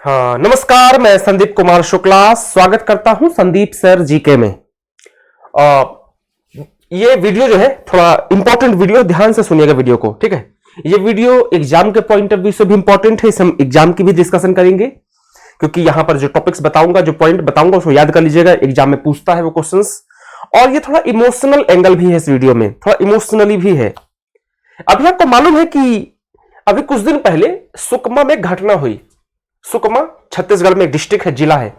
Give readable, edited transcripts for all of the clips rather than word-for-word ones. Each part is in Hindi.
हाँ, नमस्कार। मैं संदीप कुमार शुक्ला स्वागत करता हूं संदीप सर जीके में। आ, ये वीडियो जो है थोड़ा इंपॉर्टेंट वीडियो, ध्यान से सुनिएगा वीडियो को, ठीक है। ये वीडियो एग्जाम के पॉइंट ऑफ व्यू से भी इंपॉर्टेंट है, हम एग्जाम की भी डिस्कशन करेंगे, क्योंकि यहां पर जो टॉपिक्स बताऊंगा, जो पॉइंट बताऊंगा उसको याद कर लीजिएगा, एग्जाम में पूछता है वो क्वेश्चंस। और ये थोड़ा इमोशनल एंगल भी है इस वीडियो में, थोड़ा इमोशनली भी है। अभी आपको मालूम है कि अभी कुछ दिन पहले सुकमा में घटना हुई। सुकमा छत्तीसगढ़ में एक डिस्ट्रिक्ट है, जिला है।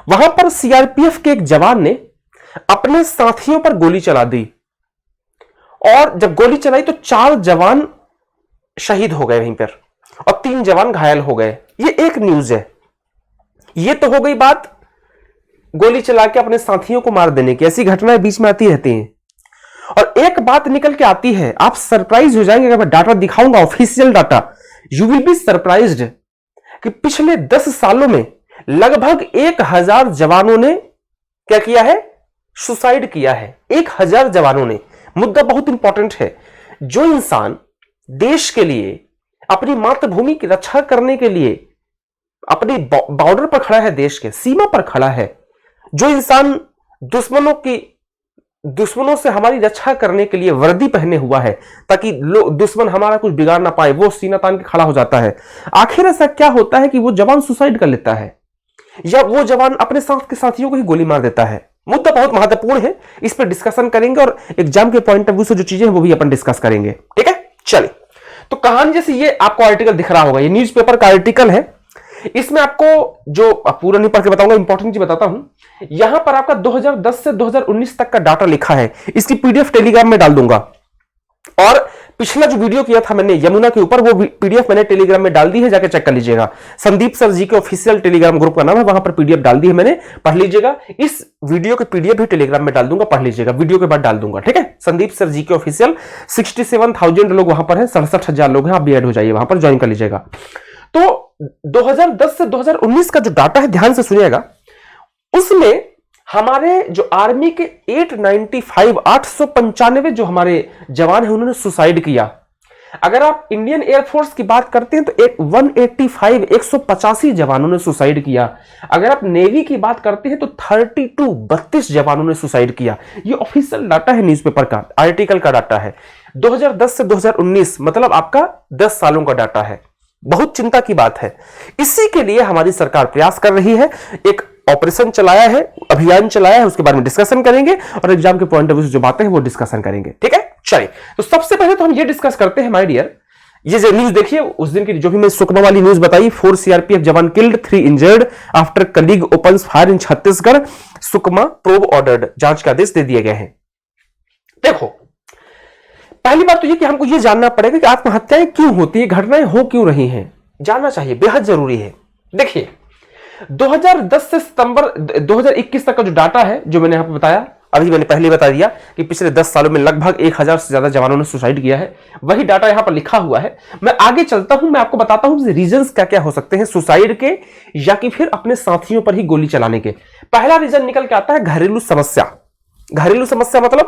वहां पर सीआरपीएफ के एक जवान ने अपने साथियों पर गोली चला दी, और जब गोली चलाई तो 4 जवान शहीद हो गए वहीं पर और 3 जवान घायल हो गए। ये एक न्यूज है। ये तो हो गई बात गोली चला के अपने साथियों को मार देने की, ऐसी घटनाएं बीच में आती रहती हैं। और एक बात निकल के आती है, आप सरप्राइज हो जाएंगे अगर मैं डाटा दिखाऊंगा, official data. You will be surprised कि पिछले 10 सालों में लगभग 1000 जवानों ने क्या किया है, सुसाइड किया है। 1000 जवानों ने। मुद्दा बहुत इंपॉर्टेंट है। जो इंसान देश के लिए, अपनी मातृभूमि की रक्षा करने के लिए अपनी बॉर्डर पर खड़ा है, देश के सीमा पर खड़ा है, जो इंसान दुश्मनों से हमारी रक्षा करने के लिए वर्दी पहने हुआ है ताकि दुश्मन हमारा कुछ बिगाड़ ना पाए, वो सीना तान के खड़ा हो जाता है। आखिर ऐसा क्या होता है कि वो जवान सुसाइड कर लेता है, या वो जवान अपने साथ के साथियों को ही गोली मार देता है? मुद्दा बहुत महत्वपूर्ण है, इस पर डिस्कशन करेंगे और एग्जाम के पॉइंट ऑफ व्यू से जो चीजें हैं वो भी अपन डिस्कस करेंगे, ठीक है। चलिए, तो कहानी जैसे ये आपको आर्टिकल दिख रहा होगा, ये न्यूज़पेपर का आर्टिकल है। इसमें आपको जो पूरा नहीं पढ़ के बताऊंगा, इंपॉर्टेंट चीज बताता हूं। यहां पर आपका 2010 से 2019 तक का डाटा लिखा है। इसकी पीडीएफ टेलीग्राम में डाल दूंगा। और पिछला जो वीडियो किया था मैंने यमुना के ऊपर, वो पीडीएफ मैंने टेलीग्राम में डाल दी है, जाके चेक कर लीजिएगा। संदीप सर जी के ऑफिशियल टेलीग्राम ग्रुप का नाम है, वहां पर पीडीएफ डाल दी है मैंने, पढ़ लीजिएगा। इस वीडियो के पीडीएफ भी टेलीग्राम में डाल दूंगा, पढ़ लीजिएगा, वीडियो के बाद डाल दूंगा, ठीक है। संदीप सर जी के ऑफिशियल 67,000 लोग वहां पर है, 67,000 लोग हैं, आप भी ऐड हो जाइए, वहां पर ज्वाइन कर लीजिएगा। तो 2010 से 2019 का जो डाटा है, ध्यान से सुनिएगा। उसमें हमारे जो आर्मी के 895 जो हमारे जवान हैं, उन्होंने सुसाइड किया। अगर आप इंडियन एयरफोर्स की बात करते हैं तो 185 जवानों ने सुसाइड किया। अगर आप नेवी की बात करते हैं तो 32 जवानों ने सुसाइड किया। ये ऑफिशियल डाटा है, न्यूज़पेपर का आर्टिकल का डाटा है। 2010 से 2019 मतलब आपका 10 सालों का डाटा है। बहुत चिंता की बात है। इसी के लिए हमारी सरकार प्रयास कर रही है, एक ऑपरेशन चलाया है, अभियान चलाया है, उसके बारे में डिस्कशन करेंगे और एग्जाम के पॉइंट ऑफ व्यू से जो बातें हैं वो डिस्कशन करेंगे, ठीक है। चलिए, तो सबसे पहले तो हम ये डिस्कस करते हैं माय डियर, ये जो न्यूज देखिए उस दिन की जो भी मैं सुकमा वाली न्यूज बताई, 4 सीआरपीएफ जवान killed, 3 injured after colleague opens fire in Chhattisgarh, Sukma probe ordered, जांच के आदेश दे दिए गए हैं। देखो, पहली बात तो ये कि हमको ये जानना पड़ेगा कि आत्महत्याएं क्यों होती है, घटनाएं हो क्यों रही हैं, जानना चाहिए, बेहद जरूरी है। देखिए, 2010 से सितंबर 2021 तक का जो डाटा है, जो मैंने यहां पर बताया, अभी मैंने पहले बता दिया कि पिछले 10 सालों में लगभग 1000 से ज्यादा जवानों ने सुसाइड किया है, वही डाटा यहां पर लिखा हुआ है। मैं आगे चलता हूं, मैं आपको बताता हूं रीजंस क्या क्या हो सकते हैं सुसाइड के, या कि फिर अपने साथियों पर ही गोली चलाने के। पहला रीजन निकल के आता है घरेलू समस्या। घरेलू समस्या मतलब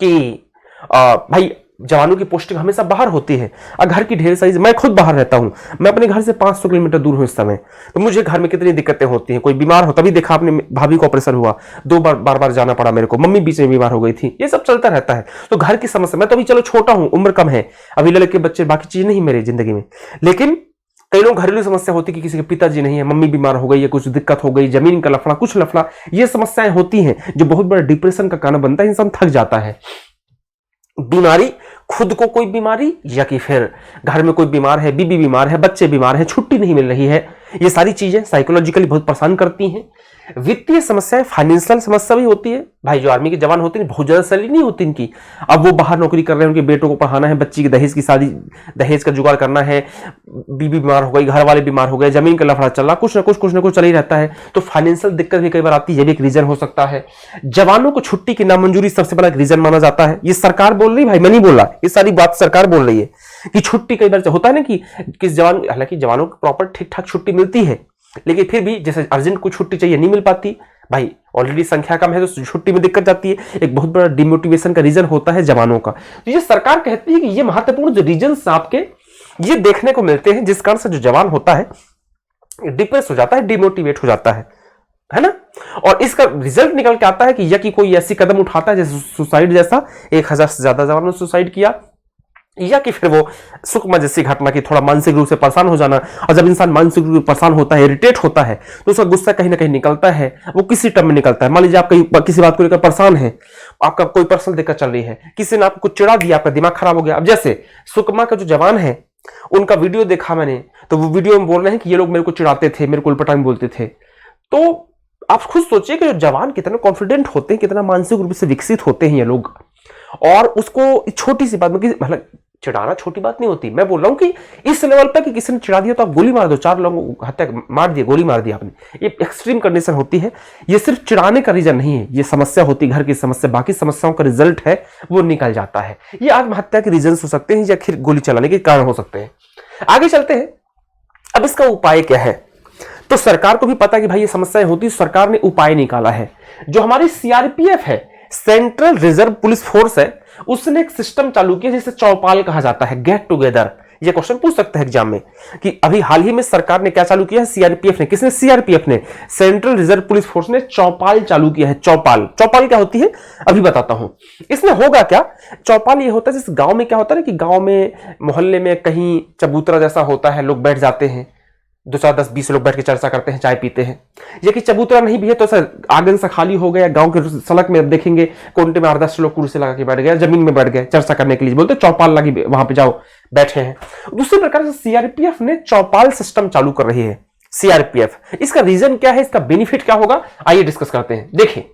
कि भाई जवानों की पोस्टिंग हमेशा बाहर होती है और घर की ढेर सारी, मैं खुद बाहर रहता हूं, मैं अपने घर से 500 किलोमीटर दूर हूं इस समय, तो मुझे घर में कितनी दिक्कतें होती हैं। कोई बीमार हो, तभी देखा आपने भाभी को ऑपरेशन हुआ, 2 बार जाना पड़ा मेरे को, मम्मी बीच में बीमार हो गई थी, ये सब चलता रहता है। तो घर की समस्या, मैं तो अभी चलो छोटा हूं, उम्र कम है, अभी लड़के बच्चे बाकी चीज नहीं मेरी जिंदगी में, लेकिन कई लोग घरेलू समस्या होती है कि किसी के पिताजी नहीं है, मम्मी बीमार हो गई है, कुछ दिक्कत हो गई, जमीन का लफड़ा, कुछ लफड़ा, ये समस्याएं होती हैं जो बहुत बड़ा डिप्रेशन का कारण बनता है, इंसान थक जाता है। बीमारी, खुद को कोई बीमारी, या कि फिर घर में कोई बीमार है, बीबी बीमार है, बच्चे बीमार हैं, छुट्टी नहीं मिल रही है, ये सारी चीजें साइकोलॉजिकली बहुत परेशान करती हैं। वित्तीय समस्याएं, फाइनेंशियल समस्या भी होती है। भाई जो आर्मी के जवान होते हैं बहुत ज्यादा सैलरी नहीं होती इनकी, अब वो बाहर नौकरी कर रहे हैं, उनके बेटों को पढ़ाना है, बच्ची की दहेज की शादी, दहेज का जुगाड़ करना है, बीबी बीमार हो गई, घर वाले बीमार हो गए, जमीन का लफड़ा चल रहा, कुछ ना कुछ चल ही रहता है, तो फाइनेंशियल दिक्कत भी कई बार आती है, ये भी एक रीजन हो सकता है। जवानों को छुट्टी की नामंजूरी सबसे बड़ा रीजन माना जाता है। ये सरकार बोल रही, भाई मैं नहीं बोल रहा, ये सारी बात सरकार बोल रही है कि छुट्टी कई बार होता है ना कि किस जवान, हालांकि जवानों को प्रॉपर ठीक ठाक छुट्टी मिलती है, लेकिन फिर भी जैसे अर्जेंट कोई छुट्टी चाहिए नहीं मिल पाती। भाई ऑलरेडी संख्या कम है तो छुट्टी में दिक्कत जाती है, एक बहुत बड़ा डिमोटिवेशन का रीजन होता है जवानों का। तो ये सरकार कहती है कि ये महत्वपूर्ण जो रीजन आपके ये देखने को मिलते हैं जिस कारण से जो जवान होता है डिप्रेस हो जाता है, डिमोटिवेट हो जाता है ना। और इसका रिजल्ट निकल के आता है कि या कि कोई ऐसी कदम उठाता है जैसे सुसाइड जैसा, 1000 से ज्यादा जवानों ने सुसाइड किया, या कि फिर वो सुकमा जैसी घटना की थोड़ा मानसिक रूप से परेशान हो जाना। और जब इंसान मानसिक रूप से परेशान होता है, इरिटेट होता है, तो उसका गुस्सा कहीं ना कहीं निकलता है, वो किसी टर्म में निकलता है। मान लीजिए आप कहीं किसी बात को लेकर परेशान है, आपका कोई पर्सनल दिक्कत चल रही है, किसी ने आपको कुछ चिढ़ा दिया, आपका दिमाग खराब हो गया। अब जैसे सुकमा का जो जवान है, उनका वीडियो देखा मैंने, तो वो वीडियो में बोल रहे हैं कि ये लोग मेरे को चिढ़ाते थे, मेरे को उल्टा बोलते थे। तो आप खुद सोचिए कि जो जवान कितना कॉन्फिडेंट होते हैं, कितना मानसिक रूप से विकसित होते हैं ये लोग, और उसको छोटी सी बात में, मतलब चिढ़ाना छोटी बात नहीं होती। मैं बोल रहा हूं कि इस लेवल पर कि किसी ने चिढ़ा दिया तो आप गोली मार दो, 4 लोगों को हत्या मार दिया, गोली मार दिया आपने, ये एक्सट्रीम कंडीशन होती है। ये सिर्फ चिढ़ाने का रीजन नहीं है, ये समस्या होती है, घर की समस्या, बाकी समस्याओं का रिजल्ट है वो निकल जाता है। ये आत्महत्या के रीजन हो सकते हैं या फिर गोली चलाने के कारण हो सकते हैं। आगे चलते हैं, अब इसका उपाय क्या है। तो सरकार को भी पता है कि भाई ये समस्याएं होती, सरकार ने उपाय निकाला है। जो हमारी सीआरपीएफ है, सेंट्रल रिजर्व पुलिस फोर्स है, उसने एक सिस्टम चालू किया जिसे चौपाल कहा जाता है, गेट टुगेदर। ये क्वेश्चन पूछ सकते हैं एग्जाम में कि अभी हाल ही में सरकार ने क्या चालू किया है, सीआरपीएफ ने। किसने? सीआरपीएफ ने, सेंट्रल रिजर्व पुलिस फोर्स ने चौपाल चालू किया है। चौपाल, चौपाल क्या होती है अभी बताता हूं। इसमें होगा क्या, चौपाल ये होता है जैसे गांव में क्या होता है कि गांव में मोहल्ले में कहीं चबूतरा जैसा होता है, लोग बैठ जाते हैं, 2 4 10 20 लोग बैठ के चर्चा करते हैं, चाय पीते हैं। ये कि चबूतरा नहीं भी है तो सर आंगन सा खाली हो गया, गांव के सड़क में अब देखेंगे कोने में 8-10 लोग कुर्सी लगा के बैठ गए, जमीन में बैठ गए चर्चा करने के लिए, बोलते चौपाल लगी, वहां पे जाओ, बैठे हैं। दूसरी प्रकार से सीआरपीएफ ने चौपाल सिस्टम चालू कर रही है। सीआरपीएफ, इसका रीजन क्या है, इसका बेनिफिट क्या होगा, आइए डिस्कस करते हैं। देखिए,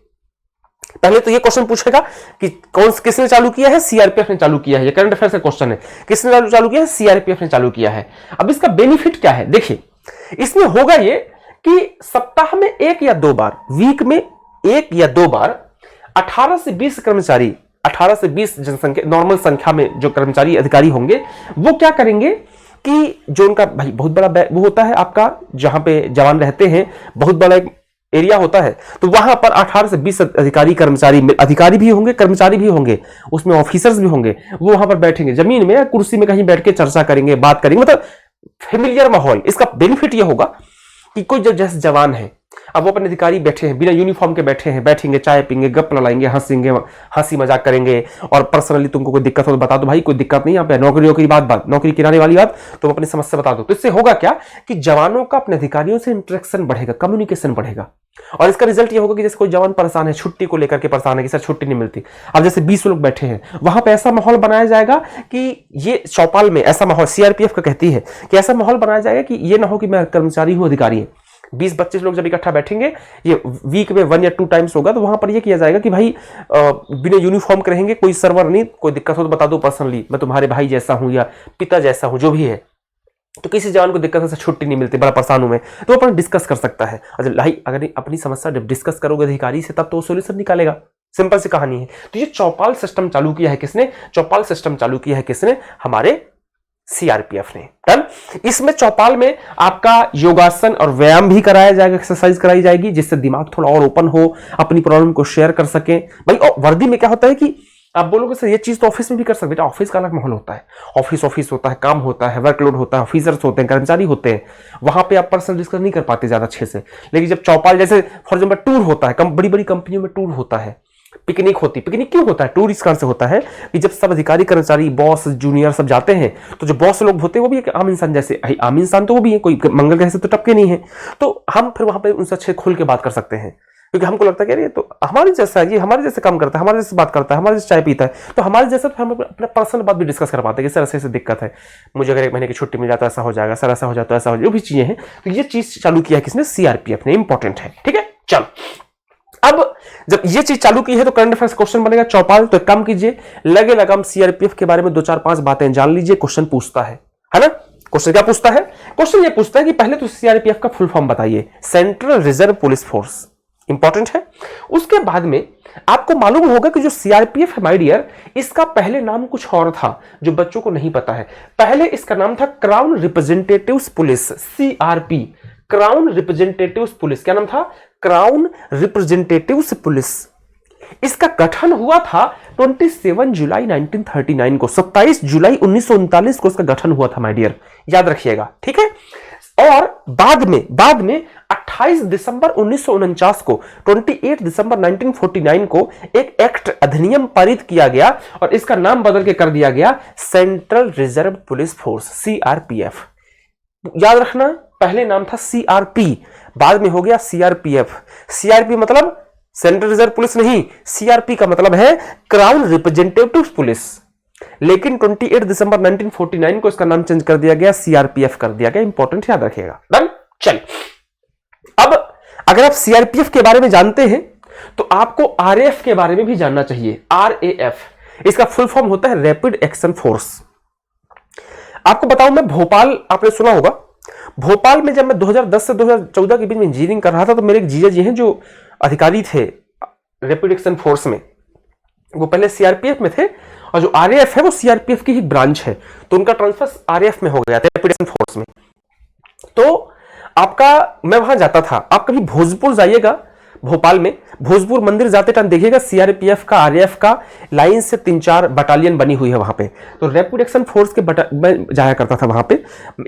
पहले तो ये क्वेश्चन पूछेगा कि किसने चालू किया है, सीआरपीएफ ने चालू किया है। ये करंट अफेयर्स का क्वेश्चन है, किसने चालू किया है, सीआरपीएफ ने चालू किया है। अब इसका बेनिफिट क्या है, देखिए इसमें होगा ये कि सप्ताह में 1 या 2 बार, वीक में 1 या 2 बार 18 से 20 कर्मचारी, 18 से 20 जनसंख्या, नॉर्मल संख्या में जो कर्मचारी अधिकारी होंगे, वो क्या करेंगे कि जो उनका भाई बहुत बड़ा वो होता है आपका, जहां पे जवान रहते हैं, बहुत बड़ा एक एरिया होता है, तो वहां पर 18 से 20 अधिकारी कर्मचारी, अधिकारी भी होंगे, कर्मचारी भी होंगे, उसमें ऑफिसर्स भी होंगे, वो वहां पर बैठेंगे, जमीन में या कुर्सी में कहीं बैठ के चर्चा करेंगे, बात करेंगे, मतलब फेमिलियर माहौल। इसका बेनिफिट यह होगा कि कोई जो जैसे जवान है, अब वो अपने अधिकारी बैठे हैं, बिना यूनिफॉर्म के बैठे हैं, बैठेंगे, चाय पीएंगे, गप लड़ाएंगे, हंसेंगे, हंसी मजाक करेंगे, और पर्सनली तुमको कोई दिक्कत हो तो बता दो, भाई कोई दिक्कत नहीं, यहाँ पे नौकरियों की बात, नौकरी किराने वाली बात, तुम अपनी समस्या बता दो। तो इससे होगा क्या कि जवानों का अपने अधिकारियों से इंटरेक्शन बढ़ेगा, कम्युनिकेशन बढ़ेगा, और इसका रिजल्ट ये होगा कि जैसे कोई जवान परेशान है, छुट्टी को लेकर के परेशान है कि सर छुट्टी नहीं मिलती, अब जैसे 20 लोग बैठे हैं, वहां पे ऐसा माहौल बनाया जाएगा कि ये चौपाल में ऐसा माहौल, सीआरपीएफ का कहती है कि ऐसा माहौल बनाया जाएगा कि ये ना हो कि मैं कर्मचारी हूं, अधिकारी है। 20-25 लोग जब इकट्ठा बैठेंगे, ये वीक में 1 या 2 टाइम्स होगा, तो वहां पर ये किया जाएगा कि भाई बिना यूनिफॉर्म के रहेंगे, कोई सर्वर नहीं, कोई दिक्कत हो तो बता दो पर्सनली, मैं तुम्हारे भाई जैसा हूं या पिता जैसा हूं, जो भी है। तो किसी जवान को दिक्कत से छुट्टी नहीं मिलती, बड़ा परेशान हूं मैं, तो अपन डिस्कस कर सकता है। अगर अपनी समस्या जब डिस्कस करोगे अधिकारी से, तब तो सोल्यूशन निकालेगा। सिंपल सी कहानी है। तो ये चौपाल सिस्टम चालू किया है किसने, चौपाल सिस्टम चालू किया है किसने, हमारे सीआरपीएफ ने। डन। इसमें चौपाल में आपका योगासन और व्यायाम भी कराया जाएगा, एक्सरसाइज कराई जाएगी, जिससे दिमाग थोड़ा और ओपन हो, अपनी प्रॉब्लम को शेयर कर सके। भाई वर्दी में क्या होता है कि आप बोलोगे सर ये चीज तो ऑफिस में भी कर सकते, बेटा ऑफिस का अलग माहौल होता है, ऑफिस होता है, काम होता है, वर्कलोड होता है, ऑफिसर्स होते हैं, कर्मचारी होते हैं, वहां पे आप पर्सनल डिस्कस नहीं कर पाते ज्यादा अच्छे से। लेकिन जब चौपाल जैसे फॉर एग्जाम्पल टूर होता है, बड़ी बड़ी कंपनियों में टूर होता है, पिकनिक होती, पिकनिक क्यों होता है, टूर इस कारण से होता है कि जब सब अधिकारी कर्मचारी, बॉस, जूनियर सब जाते हैं, तो जो बॉस लोग होते हैं वो भी एक आम इंसान जैसे, आम इंसान तो वो भी है, कोई मंगल ग्रह से तो टपके नहीं है, तो हम फिर वहां पे उनसे अच्छे खुल के बात कर सकते हैं, क्योंकि हमको लगता है कि ये तो हमारे जैसा है, ये हमारे जैसे काम करता है, हमारे जैसे बात करता है, हमारे जैसे चाय पीता है, तो हमारे जैसा हम अपना पर्सनल बात भी डिस्कस कर पाते हैं कि सर ऐसे दिक्कत है, मुझे अगर 1 महीने की छुट्टी मिल जाता है ऐसा हो जाएगा, सर ऐसा हो जाता है ऐसा हो जाएगा, जो भी चीजें हैं। तो ये चीज चालू किया है किसने, सीआरपीएफ ने। इंपॉर्टेंट है, ठीक है। चलो, अब जब ये चीज चालू की है तो करंट अफेयर्स क्वेश्चन बनेगा चौपाल, तो काम कीजिए, लगे लगाम सीआरपीएफ के बारे में 2-4-5 बातें जान लीजिए। क्वेश्चन पूछता है ना, क्वेश्चन क्या पूछता है, क्वेश्चन ये पूछता है कि पहले तो सीआरपीएफ का फुल फॉर्म बताइए, central reserve police force, important है। उसके बाद में आपको मालूम होगा कि जो सीआरपीएफ है माय डियर, इसका पहले नाम कुछ और था जो बच्चों को नहीं पता है। पहले इसका नाम था crown representatives police, CRP, crown representatives police. क्या नाम था, क्राउन रिप्रेजेंटेटिव्स पुलिस। इसका गठन हुआ था 27 जुलाई 1939 को, 27 जुलाई 1939 को इसका गठन हुआ था माय डियर, याद रखिएगा, ठीक है। और बाद में 28 दिसंबर 1949 को, 28 दिसंबर 1949 को एक एक्ट अधिनियम पारित किया गया और इसका नाम बदल के कर दिया गया central reserve police force, CRPF. याद रखना, पहले नाम था सीआरपी, बाद में हो गया सीआरपीएफ। सीआरपी मतलब सेंट्रल रिजर्व पुलिस नहीं, सीआरपी का मतलब है क्राउन रिप्रेजेंटेटिव पुलिस। लेकिन 28 दिसंबर 1949 को इसका नाम चेंज कर दिया गया, सीआरपीएफ कर दिया गया। इंपॉर्टेंट, याद रखिएगा। डन। चल, अब अगर आप सीआरपीएफ के बारे में जानते हैं तो आपको आरएएफ के बारे में भी जानना चाहिए। आरएएफ, इसका फुल फॉर्म होता है रैपिड एक्शन फोर्स। आपको बताऊं, मैं भोपाल, आपने सुना होगा, भोपाल में जब मैं 2010 से 2014 के बीच में इंजीनियरिंग कर रहा था तो मेरे एक जीजा जी हैं जो अधिकारी थे रैपिड एक्शन फोर्स में, वो पहले सीआरपीएफ में थे और जो आरएएफ है वो सीआरपीएफ की ही ब्रांच है, तो उनका ट्रांसफर आरएएफ में हो गया था, रैपिड एक्शन फोर्स में। तो आपका, मैं वहां जाता था, आप कभी भोजपुर जाइएगा, भोपाल में भोजपुर मंदिर जाते टाइम देखिएगा सीआरपीएफ का, आरएएफ का लाइन से 3-4 बटालियन बनी हुई है वहां पे। तो रैपिड एक्शन फोर्स के मैं जाया करता था वहां पे।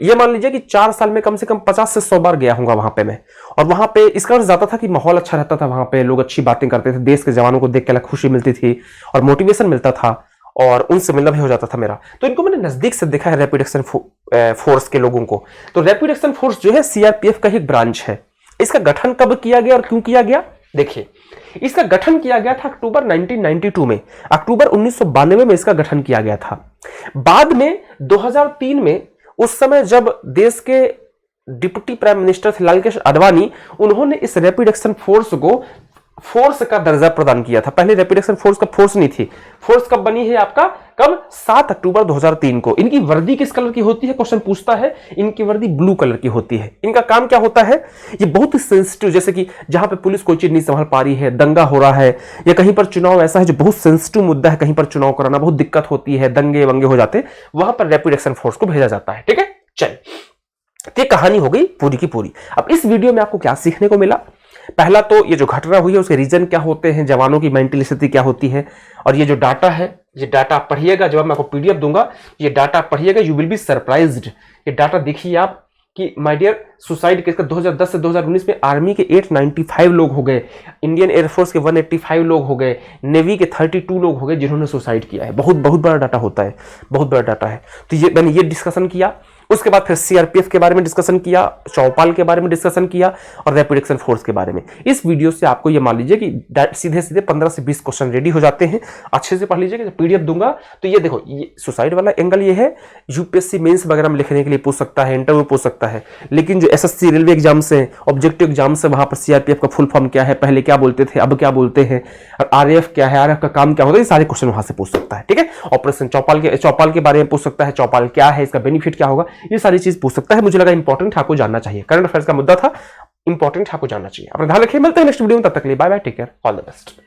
ये मान लीजिए कि 4 साल में कम से कम 50 से 100 बार गया होगा वहां पे मैं। और वहां पे इसका अर्थ जाता था कि माहौल अच्छा रहता था वहां पे, लोग अच्छी बातें करते थे, देश के जवानों को देख के अलग खुशी मिलती थी और मोटिवेशन मिलता था और उनसे मिलना भी हो जाता था मेरा। तो इनको मैंने नजदीक से देखा है रैपिड एक्शन फोर्स के लोगों को। तो रैपिड एक्शन फोर्स जो है सीआरपीएफ का ही ब्रांच है। इसका गठन कब किया गया और क्यों किया गया? देखिए, इसका गठन किया गया था अक्टूबर 1992 में, अक्टूबर 1992 में इसका गठन किया गया था। बाद में 2003 में, उस समय जब देश के डिप्टी प्राइम मिनिस्टर थे लाल कृष्ण आडवाणी, उन्होंने इस रैपिड एक्शन फोर्स को फोर्स का दर्जा प्रदान किया था। पहले रैपिड एक्शन फोर्स का फोर्स नहीं थी। फोर्स कब बनी है आपका? कब? 7 अक्टूबर 2003 को। इनकी वर्दी किस कलर की होती है? क्वेश्चन पूछता है। इनकी वर्दी ब्लू कलर की होती है। इनका काम क्या होता है? ये बहुत ही सेंसिटिव, जैसे कि जहां पे पुलिस कोई चीज नहीं संभाल पा रही है, दंगा हो रहा है या कहीं पर चुनाव ऐसा है जो बहुत सेंसिटिव मुद्दा है, कहीं पर चुनाव कराना बहुत दिक्कत होती है, दंगे वंगे हो जाते, वहां पर रैपिड एक्शन फोर्स को भेजा जाता है। ठीक है, चल, ये कहानी हो गई पूरी की पूरी। अब इस वीडियो में आपको क्या सीखने को मिला? पहला तो ये जो घटना हुई है उसके रीजन क्या होते हैं, जवानों की मेंटल स्थिति क्या होती है, और ये जो डाटा है, ये डाटा आप पढ़िएगा। जब मैं आपको पीडीएफ दूंगा, ये डाटा आप पढ़िएगा, यू विल बी सरप्राइज्ड। ये डाटा देखिए आप कि माय डियर, सुसाइड केस का 2010 से 2019 में आर्मी के 895 लोग हो गए, इंडियन एयरफोर्स के 185 लोग हो गए, नेवी के 32 लोग हो गए जिन्होंने सुसाइड किया है। बहुत बहुत बड़ा डाटा होता है, बहुत बड़ा डाटा है। तो ये मैंने ये डिस्कशन किया। उसके बाद फिर सीआरपीएफ के बारे में डिस्कशन किया, चौपाल के बारे में डिस्कशन किया और रैपिड एक्शन फोर्स के बारे में। इस वीडियो से आपको ये मान लीजिए कि सीधे सीधे 15 से 20 क्वेश्चन रेडी हो जाते हैं। अच्छे से पढ़ लीजिएगा। पीडीएफ दूंगा तो ये देखो, ये सुसाइड वाला एंगल ये है, यूपीएससी मेंस वगैरह में लिखने के लिए पूछ सकता है, इंटरव्यू पूछ सकता है। लेकिन जो एसएससी रेलवे एग्जाम से, ऑब्जेक्टिव एग्जाम से, वहां पर सीआरपीएफ का फुल फॉर्म क्या है, पहले क्या बोलते थे, अब क्या बोलते हैं, और आरएएफ क्या है, आरएएफ का काम क्या होता है, ये सारे क्वेश्चन वहां से पूछ सकता है। ठीक है, ऑपरेशन चौपाल के बारे में पूछ सकता है, चौपाल क्या है, इसका बेनिफिट क्या होगा, ये सारी चीज पूछ सकता है। मुझे लगा इंपॉर्टेंट आपको जानना चाहिए, करंट अफेयर्स का मुद्दा था, इंपॉर्टेंट आपको जानना चाहिए। अपना ध्यान रखिए, मिलते हैं नेक्स्ट वीडियो में, तब तक के लिए bye bye, take care, all the best.